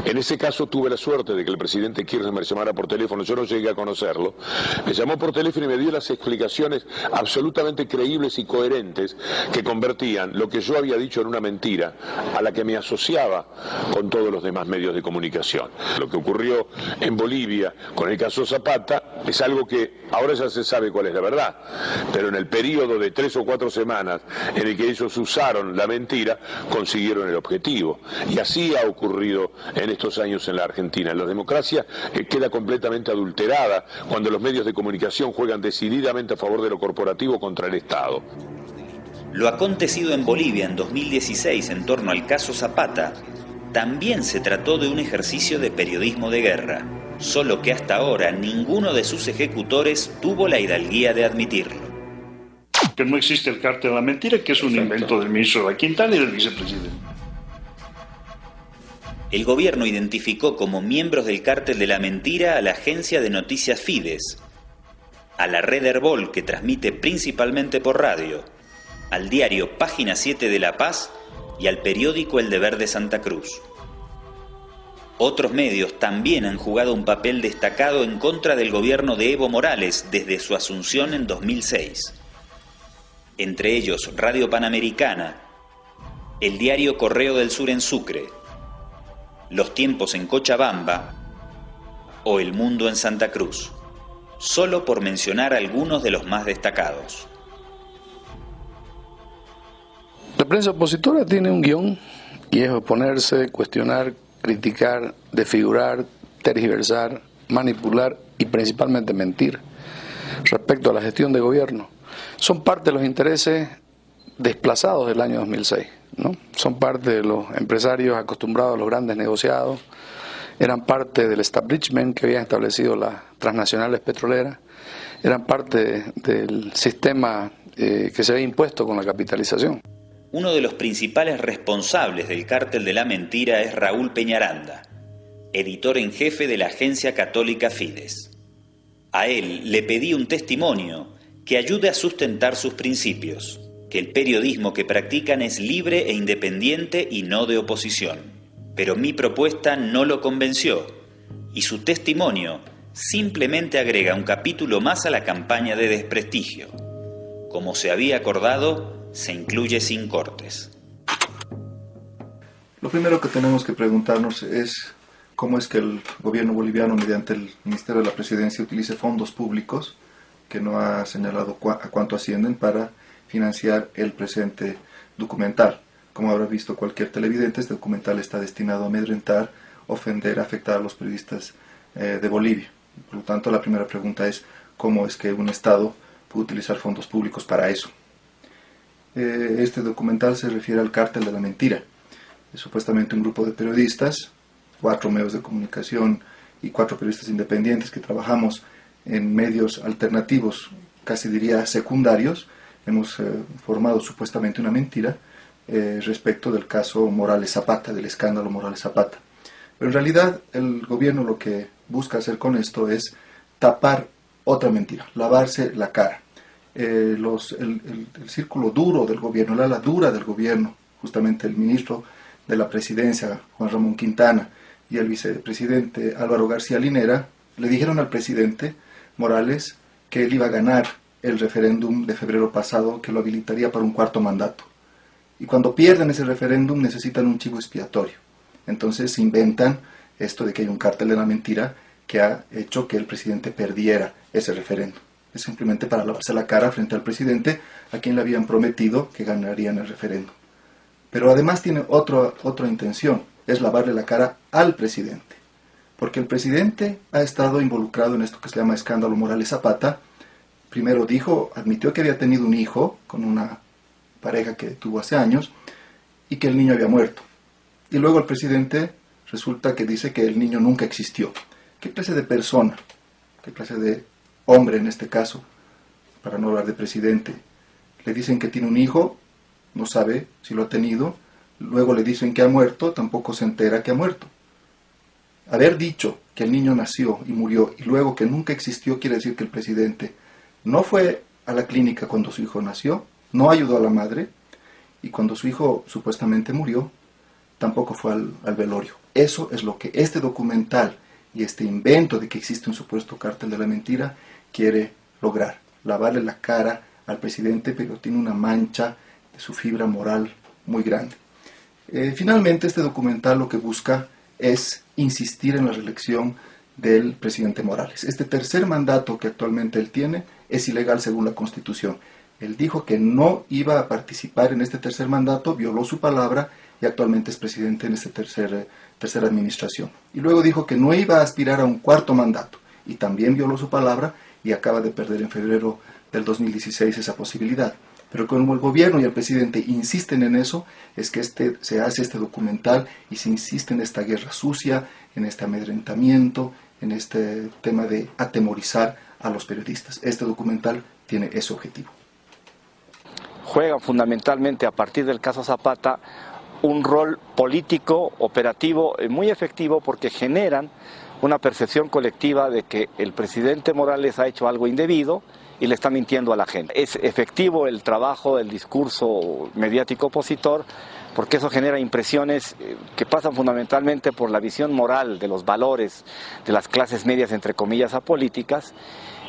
En ese caso tuve la suerte de que el presidente Kirchner me llamara por teléfono, yo no llegué a conocerlo, me llamó por teléfono y me dio las explicaciones absolutamente creíbles y coherentes que convertían lo que yo había dicho en una mentira a la que me asociaba con todos los demás medios de comunicación. Lo que ocurrió en Bolivia con el caso Zapata es algo que ahora ya se sabe cuál es la verdad, pero en el periodo de 3 o 4 semanas en el que ellos usaron la mentira, consiguieron el objetivo. Y así ha ocurrido en estos años en la Argentina. La democracia queda completamente adulterada cuando los medios de comunicación juegan decididamente a favor de lo corporativo contra el Estado. Lo acontecido en Bolivia en 2016 en torno al caso Zapata también se trató de un ejercicio de periodismo de guerra, solo que hasta ahora ninguno de sus ejecutores tuvo la hidalguía de admitirlo. Que no existe el cártel de la mentira, que es un invento del ministro de la Quintana y del vicepresidente. El gobierno identificó como miembros del cártel de la mentira a la agencia de noticias Fides, a la red Herbol, que transmite principalmente por radio, al diario Página 7 de La Paz y al periódico El Deber de Santa Cruz. Otros medios también han jugado un papel destacado en contra del gobierno de Evo Morales desde su asunción en 2006. Entre ellos Radio Panamericana, el diario Correo del Sur en Sucre, Los Tiempos en Cochabamba o El Mundo en Santa Cruz, solo por mencionar algunos de los más destacados. La prensa opositora tiene un guión y es oponerse, cuestionar, criticar, desfigurar, tergiversar, manipular y principalmente mentir respecto a la gestión de gobierno. Son parte de los intereses desplazados del año 2006, ¿no? Son parte de los empresarios acostumbrados a los grandes negociados, eran parte del establishment que habían establecido las transnacionales petroleras, eran parte del sistema que se había impuesto con la capitalización. Uno de los principales responsables del cártel de la mentira es Raúl Peñaranda, editor en jefe de la agencia católica Fides. A él le pedí un testimonio que ayude a sustentar sus principios, que el periodismo que practican es libre e independiente y no de oposición. Pero mi propuesta no lo convenció, y su testimonio simplemente agrega un capítulo más a la campaña de desprestigio. Como se había acordado, se incluye sin cortes. Lo primero que tenemos que preguntarnos es cómo es que el gobierno boliviano, mediante el Ministerio de la Presidencia, utilice fondos públicos, que no ha señalado a cuánto ascienden, para financiar el presente documental. Como habrá visto cualquier televidente, este documental está destinado a amedrentar, ofender, afectar a los periodistas de Bolivia. Por lo tanto, la primera pregunta es cómo es que un Estado puede utilizar fondos públicos para eso. Este documental se refiere al cártel de la mentira. Es supuestamente un grupo de periodistas, 4 medios de comunicación y 4 periodistas independientes que trabajamos en medios alternativos, casi diría secundarios. Hemos formado supuestamente una mentira respecto del caso Morales Zapata, del escándalo Morales Zapata. Pero en realidad el gobierno lo que busca hacer con esto es tapar otra mentira, lavarse la cara. El círculo duro del gobierno, la ala dura del gobierno, justamente el ministro de la Presidencia, Juan Ramón Quintana, y el vicepresidente Álvaro García Linera, le dijeron al presidente Morales que él iba a ganar el referéndum de febrero pasado, que lo habilitaría para un 4º mandato. Y cuando pierden ese referéndum necesitan un chivo expiatorio. Entonces se inventan esto de que hay un cártel de la mentira que ha hecho que el presidente perdiera ese referéndum. Es simplemente para lavarse la cara frente al presidente, a quien le habían prometido que ganarían el referéndum. Pero además tiene otra intención, es lavarle la cara al presidente. Porque el presidente ha estado involucrado en esto que se llama escándalo Morales Zapata. Primero admitió que había tenido un hijo con una pareja que tuvo hace años y que el niño había muerto. Y luego el presidente resulta que dice que el niño nunca existió. ¿Qué clase de persona qué clase de hombre en este caso, para no hablar de presidente. Le dicen que tiene un hijo, no sabe si lo ha tenido, luego le dicen que ha muerto, tampoco se entera que ha muerto. Haber dicho que el niño nació y murió y luego que nunca existió quiere decir que el presidente no fue a la clínica cuando su hijo nació, no ayudó a la madre y cuando su hijo supuestamente murió, tampoco fue al velorio. Eso es lo que este documental y este invento de que existe un supuesto cártel de la mentira quiere lograr. Lavarle la cara al presidente, pero tiene una mancha de su fibra moral muy grande. Finalmente, este documental lo que busca es insistir en la reelección del presidente Morales. Este tercer mandato que actualmente él tiene es ilegal según la Constitución. Él dijo que no iba a participar en este tercer mandato, violó su palabra y actualmente es presidente en esta tercera administración. Y luego dijo que no iba a aspirar a un cuarto mandato y también violó su palabra y acaba de perder en febrero del 2016 esa posibilidad. Pero como el gobierno y el presidente insisten en eso, es que se hace este documental y se insiste en esta guerra sucia, en este amedrentamiento, en este tema de atemorizar a los periodistas. Este documental tiene ese objetivo. Juegan fundamentalmente a partir del caso Zapata un rol político, operativo, muy efectivo porque generan una percepción colectiva de que el presidente Morales ha hecho algo indebido y le está mintiendo a la gente. Es efectivo el trabajo del discurso mediático opositor porque eso genera impresiones que pasan fundamentalmente por la visión moral de los valores de las clases medias, entre comillas, apolíticas,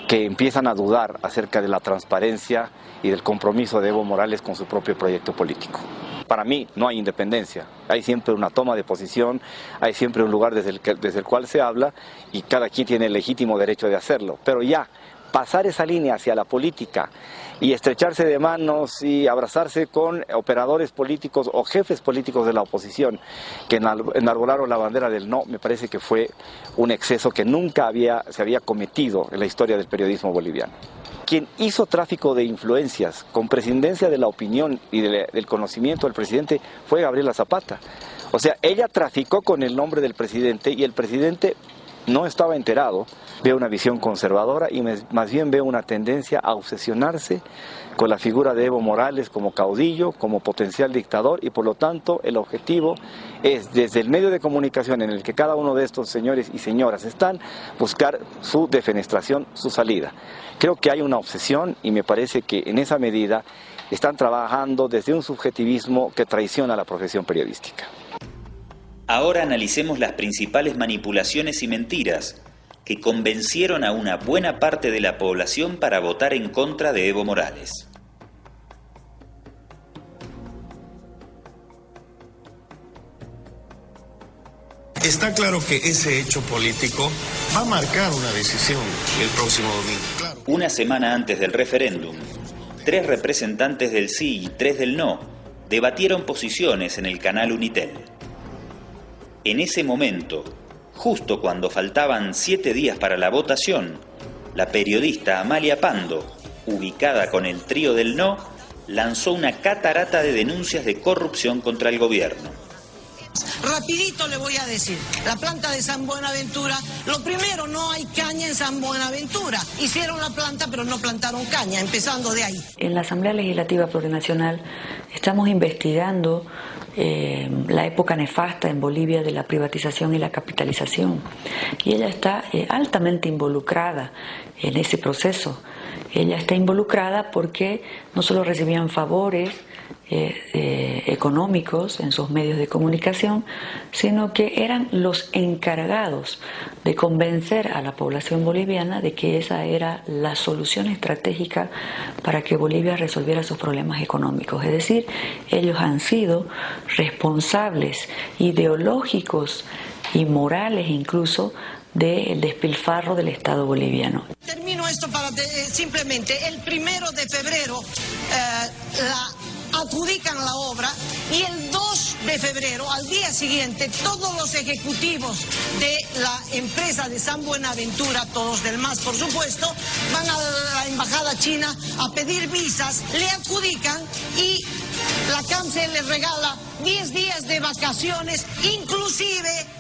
que empiezan a dudar acerca de la transparencia y del compromiso de Evo Morales con su propio proyecto político. Para mí no hay independencia, hay siempre una toma de posición, hay siempre un lugar desde el cual se habla y cada quien tiene el legítimo derecho de hacerlo, pero ya pasar esa línea hacia la política y estrecharse de manos y abrazarse con operadores políticos o jefes políticos de la oposición que enarbolaron la bandera del no, me parece que fue un exceso que nunca se había cometido en la historia del periodismo boliviano. Quien hizo tráfico de influencias con presidencia de la opinión y del conocimiento del presidente fue Gabriela Zapata. O sea, ella traficó con el nombre del presidente y el presidente no estaba enterado. Veo una visión conservadora y más bien veo una tendencia a obsesionarse con la figura de Evo Morales como caudillo, como potencial dictador y por lo tanto el objetivo es desde el medio de comunicación en el que cada uno de estos señores y señoras están, buscar su defenestración, su salida. Creo que hay una obsesión y me parece que en esa medida están trabajando desde un subjetivismo que traiciona la profesión periodística. Ahora analicemos las principales manipulaciones y mentiras que convencieron a una buena parte de la población para votar en contra de Evo Morales. Está claro que ese hecho político va a marcar una decisión el próximo domingo. Claro. Una semana antes del referéndum, 3 representantes del sí y 3 del no debatieron posiciones en el canal Unitel. En ese momento, justo cuando faltaban 7 días para la votación, la periodista Amalia Pando, ubicada con el trío del no, lanzó una catarata de denuncias de corrupción contra el gobierno. Rapidito le voy a decir, la planta de San Buenaventura, lo primero, no hay caña en San Buenaventura. Hicieron la planta pero no plantaron caña, empezando de ahí. En la Asamblea Legislativa Plurinacional estamos investigando la época nefasta en Bolivia de la privatización y la capitalización. Y ella está altamente involucrada en ese proceso. Ella está involucrada porque no solo recibían favores económicos en sus medios de comunicación, sino que eran los encargados de convencer a la población boliviana de que esa era la solución estratégica para que Bolivia resolviera sus problemas económicos. Es decir, ellos han sido responsables ideológicos y morales incluso del despilfarro del Estado boliviano. Termino esto para simplemente, el 1 de febrero adjudican la obra y el 2 de febrero, al día siguiente, todos los ejecutivos de la empresa de San Buenaventura, todos del MAS por supuesto, van a la embajada china a pedir visas, le adjudican y la cárcel les regala 10 días de vacaciones,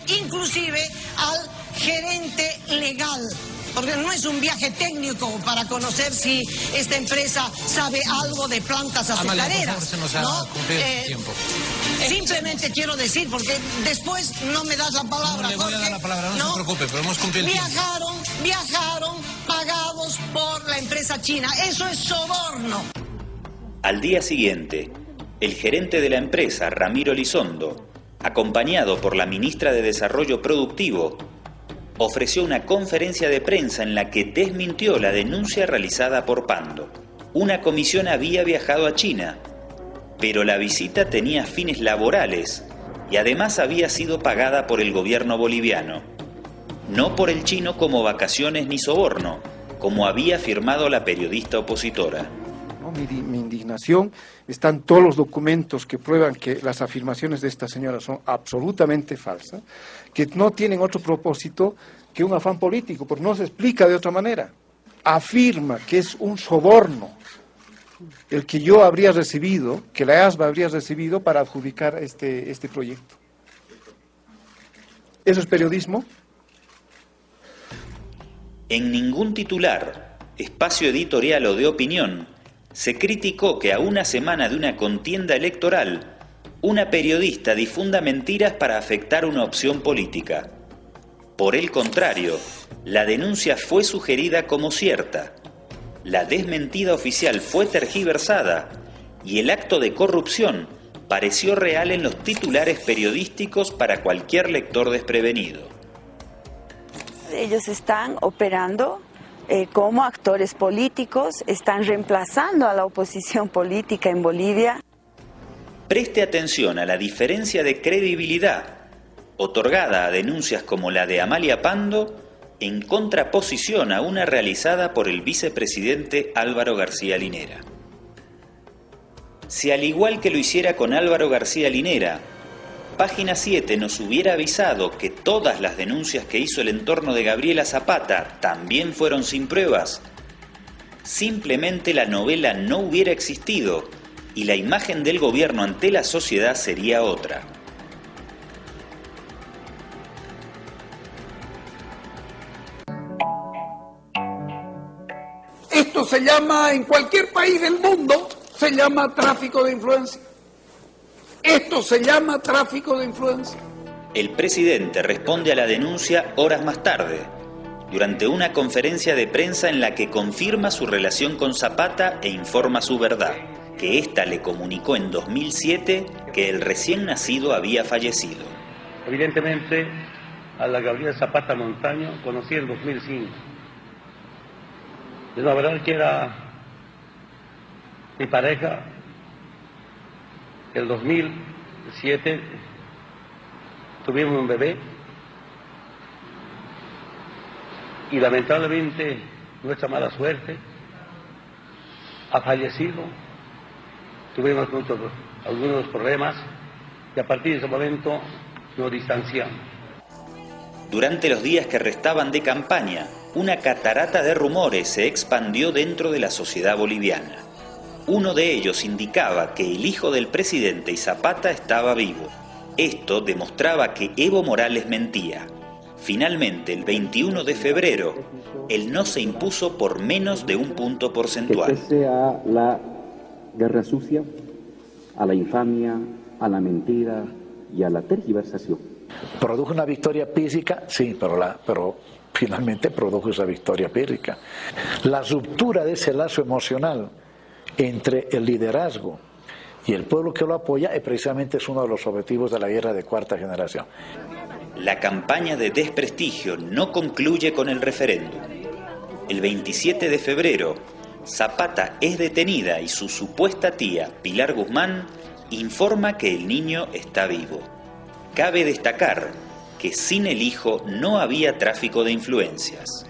inclusive al gerente legal porque no es un viaje técnico para conocer si esta empresa sabe algo de plantas azucareras. ¿No? Simplemente quiero decir, porque después no me das la palabra. No le voy a dar la palabra, no se preocupe, pero hemos cumplido el tiempo. Viajaron pagados por la empresa china. Eso es soborno. Al día siguiente, el gerente de la empresa, Ramiro Elizondo, acompañado por la ministra de Desarrollo Productivo, ofreció una conferencia de prensa en la que desmintió la denuncia realizada por Pando. Una comisión había viajado a China, pero la visita tenía fines laborales y además había sido pagada por el gobierno boliviano, no por el chino como vacaciones ni soborno, como había afirmado la periodista opositora. Mi indignación, están todos los documentos que prueban que las afirmaciones de esta señora son absolutamente falsas, que no tienen otro propósito que un afán político, porque no se explica de otra manera. Afirma que es un soborno el que yo habría recibido, que la ASBA habría recibido para adjudicar este proyecto. ¿Eso es periodismo? En ningún titular, espacio editorial o de opinión, se criticó que a una semana de una contienda electoral, una periodista difunda mentiras para afectar una opción política. Por el contrario, la denuncia fue sugerida como cierta, la desmentida oficial fue tergiversada y el acto de corrupción pareció real en los titulares periodísticos para cualquier lector desprevenido. Ellos están operando como actores políticos, están reemplazando a la oposición política en Bolivia. Preste atención a la diferencia de credibilidad otorgada a denuncias como la de Amalia Pando en contraposición a una realizada por el vicepresidente Álvaro García Linera. Si al igual que lo hiciera con Álvaro García Linera, Página 7 nos hubiera avisado que todas las denuncias que hizo el entorno de Gabriela Zapata también fueron sin pruebas, simplemente la novela no hubiera existido y la imagen del gobierno ante la sociedad sería otra. Esto se llama, en cualquier país del mundo, se llama tráfico de influencia. Esto se llama tráfico de influencia. El presidente responde a la denuncia horas más tarde, durante una conferencia de prensa en la que confirma su relación con Zapata e informa su verdad, que ésta le comunicó en 2007 que el recién nacido había fallecido. Evidentemente, a la Gabriela Zapata Montaño conocí en 2005. Es la verdad que era mi pareja. En 2007 tuvimos un bebé y lamentablemente nuestra mala suerte ha fallecido. Tuvimos algunos problemas y a partir de ese momento nos distanciamos. Durante los días que restaban de campaña, una catarata de rumores se expandió dentro de la sociedad boliviana. Uno de ellos indicaba que el hijo del presidente y Zapata estaba vivo. Esto demostraba que Evo Morales mentía. Finalmente, el 21 de febrero, el no se impuso por menos de un punto porcentual. Que pese a la guerra sucia, a la infamia, a la mentira y a la tergiversación. ¿Produjo una victoria pírrica? Sí, pero finalmente produjo esa victoria pírrica. La ruptura de ese lazo emocional entre el liderazgo y el pueblo que lo apoya precisamente es uno de los objetivos de la guerra de cuarta generación. La campaña de desprestigio no concluye con el referéndum. El 27 de febrero, Zapata es detenida y su supuesta tía, Pilar Guzmán, informa que el niño está vivo. Cabe destacar que sin el hijo no había tráfico de influencias.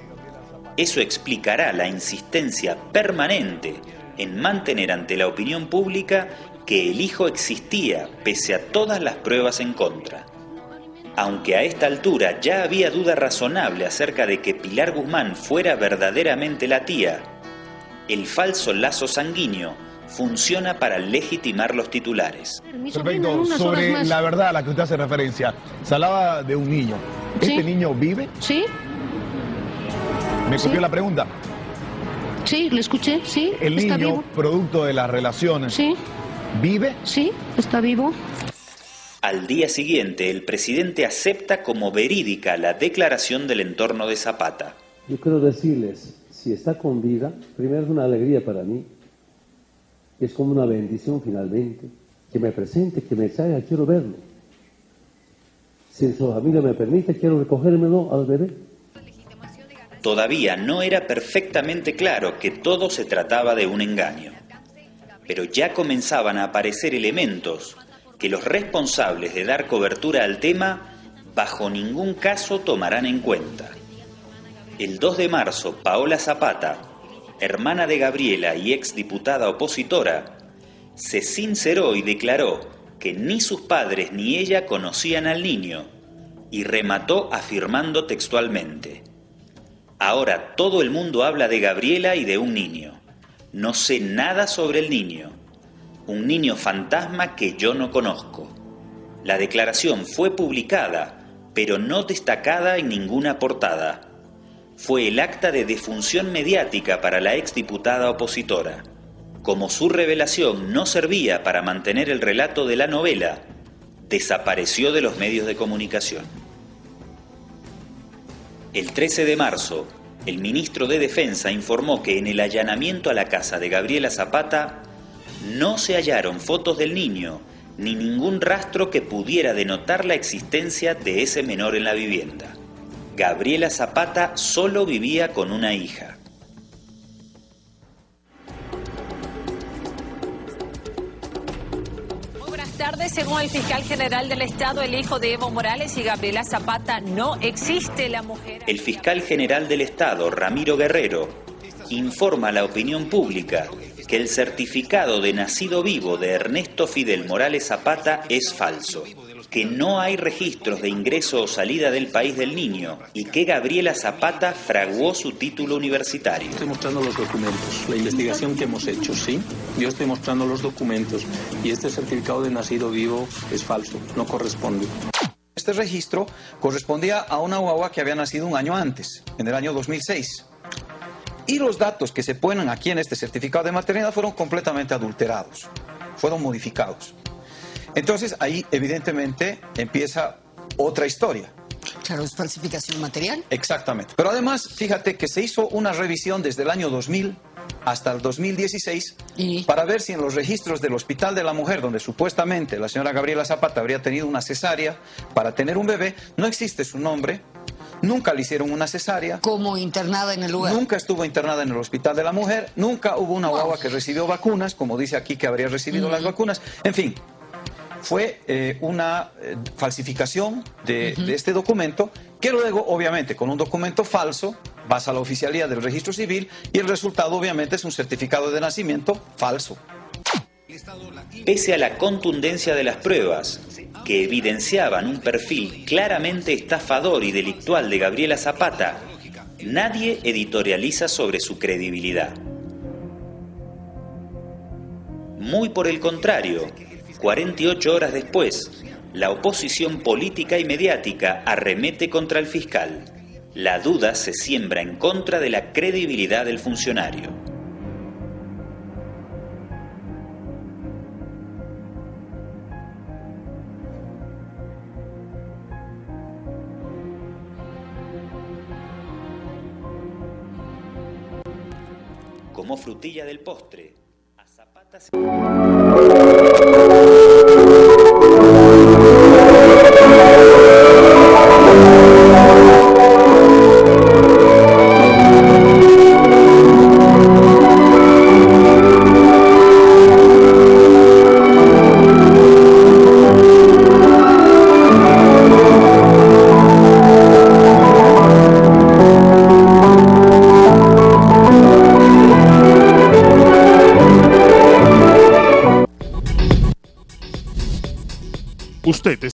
Eso explicará la insistencia permanente en mantener ante la opinión pública que el hijo existía pese a todas las pruebas en contra. Aunque a esta altura ya había duda razonable acerca de que Pilar Guzmán fuera verdaderamente la tía, el falso lazo sanguíneo funciona para legitimar los titulares. Perfecto, sobre la verdad a la que usted hace referencia, se hablaba de un niño. ¿Este niño vive? Sí. ¿Me copió la pregunta? Sí, le escuché, sí. El está niño, vivo. producto de las relaciones, Sí. ¿vive? Sí, está vivo. Al día siguiente, el presidente acepta como verídica la declaración del entorno de Zapata. Yo quiero decirles, si está con vida, primero es una alegría para mí, es como una bendición finalmente, que me presente, que me traiga, quiero verlo. Si su familia me permite, quiero recogérmelo al bebé. Todavía no era perfectamente claro que todo se trataba de un engaño, pero ya comenzaban a aparecer elementos que los responsables de dar cobertura al tema bajo ningún caso tomarán en cuenta. El 2 de marzo, Paola Zapata, hermana de Gabriela y exdiputada opositora, se sinceró y declaró que ni sus padres ni ella conocían al niño, y remató afirmando textualmente: ahora todo el mundo habla de Gabriela y de un niño. No sé nada sobre el niño. Un niño fantasma que yo no conozco. La declaración fue publicada, pero no destacada en ninguna portada. Fue el acta de defunción mediática para la exdiputada opositora. Como su revelación no servía para mantener el relato de la novela, desapareció de los medios de comunicación. El 13 de marzo, el ministro de Defensa informó que en el allanamiento a la casa de Gabriela Zapata no se hallaron fotos del niño ni ningún rastro que pudiera denotar la existencia de ese menor en la vivienda. Gabriela Zapata solo vivía con una hija. Según el fiscal general del Estado, el hijo de Evo Morales y Gabriela Zapata no existe. La mujer... El fiscal general del Estado, Ramiro Guerrero, informa a la opinión pública que el certificado de nacido vivo de Ernesto Fidel Morales Zapata es falso, que no hay registros de ingreso o salida del país del niño y que Gabriela Zapata fraguó su título universitario. Estoy mostrando los documentos, la investigación que hemos hecho, ¿sí? Yo estoy mostrando los documentos y este certificado de nacido vivo es falso, no corresponde. Este registro correspondía a una guagua que había nacido un año antes, en el año 2006. Y los datos que se ponen aquí en este certificado de maternidad fueron completamente adulterados, fueron modificados. Entonces ahí evidentemente empieza otra historia. Claro, es falsificación material. Exactamente. Pero además, fíjate que se hizo una revisión desde el año 2000 hasta el 2016 para ver si en los registros del Hospital de la Mujer, donde supuestamente la señora Gabriela Zapata habría tenido una cesárea para tener un bebé, no existe su nombre. Nunca le hicieron una cesárea. Como internada en el lugar. Nunca estuvo internada en el Hospital de la Mujer. Nunca hubo una guagua que recibió vacunas, como dice aquí que habría recibido las vacunas. En fin, fue una falsificación de este documento, que luego, obviamente, con un documento falso, vas a la oficialía del registro civil y el resultado, obviamente, es un certificado de nacimiento falso. Pese a la contundencia de las pruebas, que evidenciaban un perfil claramente estafador y delictual de Gabriela Zapata, nadie editorializa sobre su credibilidad. Muy por el contrario, 48 horas después, la oposición política y mediática arremete contra el fiscal. La duda se siembra en contra de la credibilidad del funcionario. Como frutilla del postre, a Zapata se... Usted